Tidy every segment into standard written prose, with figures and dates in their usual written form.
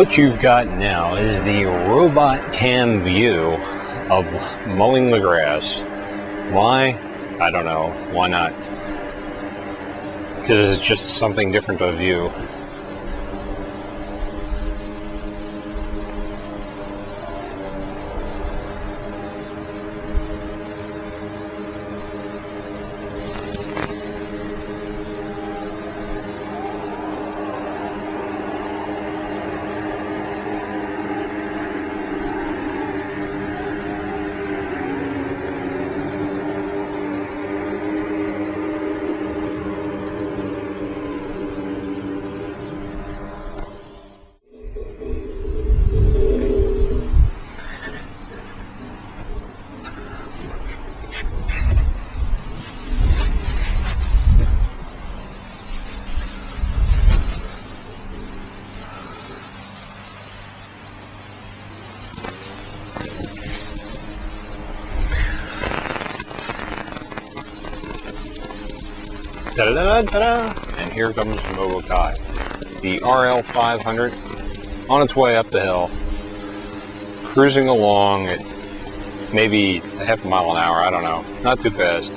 What you've got now is the robot cam view of mowing the grass. Why? I don't know. Why not? Because it's just something different to view. Da-da-da-da-da! And here comes Hubickey, the RL500, on its way up the hill, cruising along at maybe a half a mile an hour, I don't know, not too fast,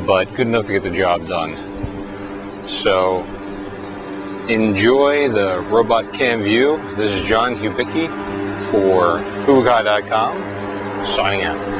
but good enough to get the job done. So, enjoy the robot cam view. This is John Hubickey for Hubickey.com, signing out.